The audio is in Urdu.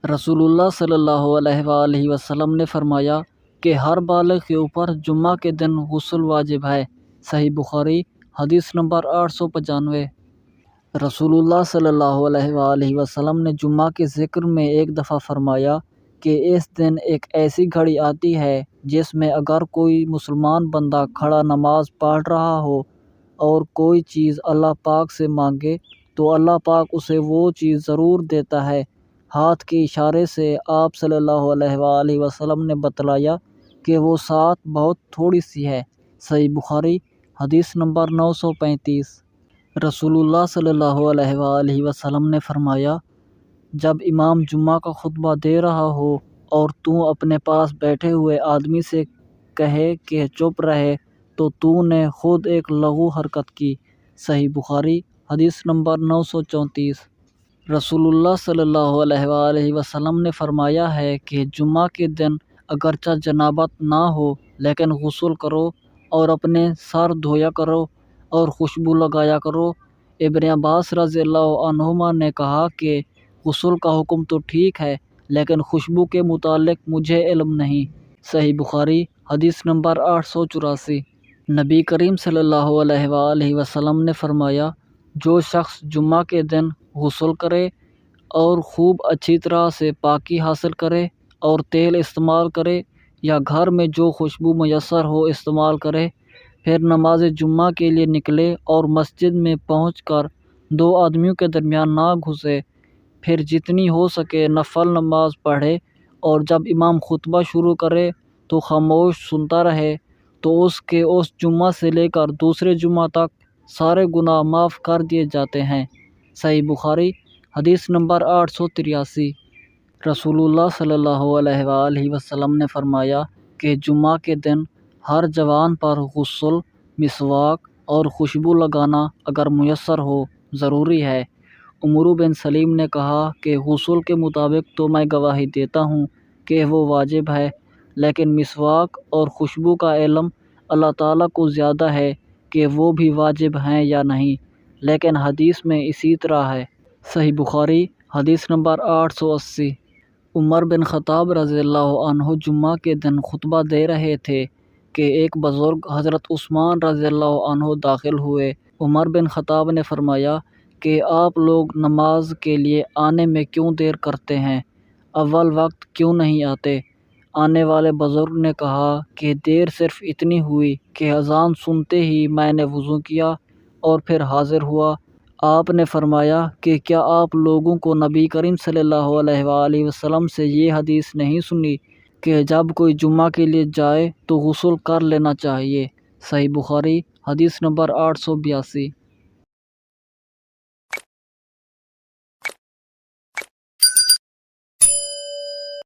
رسول اللہ صلی اللہ علیہ وآلہ وسلم نے فرمایا کہ ہر بالغ کے اوپر جمعہ کے دن غسل واجب ہے۔ صحیح بخاری حدیث نمبر 895۔ رسول اللہ صلی اللہ علیہ وآلہ وسلم نے جمعہ کے ذکر میں ایک دفعہ فرمایا کہ اس دن ایک ایسی گھڑی آتی ہے جس میں اگر کوئی مسلمان بندہ کھڑا نماز پڑھ رہا ہو اور کوئی چیز اللہ پاک سے مانگے تو اللہ پاک اسے وہ چیز ضرور دیتا ہے۔ ہاتھ کے اشارے سے آپ صلی اللہ علیہ وآلہ وسلم نے بتلایا کہ وہ سات بہت تھوڑی سی ہے۔ صحیح بخاری حدیث نمبر 935۔ رسول اللہ صلی اللہ علیہ وآلہ وسلم نے فرمایا، جب امام جمعہ کا خطبہ دے رہا ہو اور تو اپنے پاس بیٹھے ہوئے آدمی سے کہے کہ چپ رہے تو نے خود ایک لغو حرکت کی۔ صحیح بخاری حدیث نمبر 934۔ رسول اللہ صلی اللہ علیہ وآلہ وسلم نے فرمایا ہے کہ جمعہ کے دن اگرچہ جنابت نہ ہو لیکن غسل کرو اور اپنے سر دھویا کرو اور خوشبو لگایا کرو۔ ابن عباس رضی اللہ عنہما نے کہا کہ غسل کا حکم تو ٹھیک ہے لیکن خوشبو کے متعلق مجھے علم نہیں۔ صحیح بخاری حدیث نمبر 884۔ نبی کریم صلی اللہ علیہ وآلہ وسلم نے فرمایا، جو شخص جمعہ کے دن غسل کرے اور خوب اچھی طرح سے پاکی حاصل کرے اور تیل استعمال کرے یا گھر میں جو خوشبو میسر ہو استعمال کرے، پھر نماز جمعہ کے لیے نکلے اور مسجد میں پہنچ کر دو آدمیوں کے درمیان نہ گھسے، پھر جتنی ہو سکے نفل نماز پڑھے اور جب امام خطبہ شروع کرے تو خاموش سنتا رہے تو اس کے اس جمعہ سے لے کر دوسرے جمعہ تک سارے گناہ معاف کر دیے جاتے ہیں۔ صحیح بخاری حدیث نمبر 883۔ رسول اللہ صلی اللہ علیہ وآلہ وسلم نے فرمایا کہ جمعہ کے دن ہر جوان پر غسل، مسواک اور خوشبو لگانا اگر میسر ہو ضروری ہے۔ عمرو بن سلیم نے کہا کہ غسل کے مطابق تو میں گواہی دیتا ہوں کہ وہ واجب ہے، لیکن مسواک اور خوشبو کا علم اللہ تعالیٰ کو زیادہ ہے کہ وہ بھی واجب ہیں یا نہیں، لیکن حدیث میں اسی طرح ہے۔ صحیح بخاری حدیث نمبر 880۔ عمر بن خطاب رضی اللہ عنہ جمعہ کے دن خطبہ دے رہے تھے کہ ایک بزرگ حضرت عثمان رضی اللہ عنہ داخل ہوئے۔ عمر بن خطاب نے فرمایا کہ آپ لوگ نماز کے لیے آنے میں کیوں دیر کرتے ہیں؟ اول وقت کیوں نہیں آتے؟ آنے والے بزرگ نے کہا کہ دیر صرف اتنی ہوئی کہ اذان سنتے ہی میں نے وضو کیا اور پھر حاضر ہوا۔ آپ نے فرمایا کہ کیا آپ لوگوں کو نبی کریم صلی اللہ علیہ وآلہ وسلم سے یہ حدیث نہیں سنی کہ جب کوئی جمعہ کے لیے جائے تو غسل کر لینا چاہیے؟ صحیح بخاری حدیث نمبر 882۔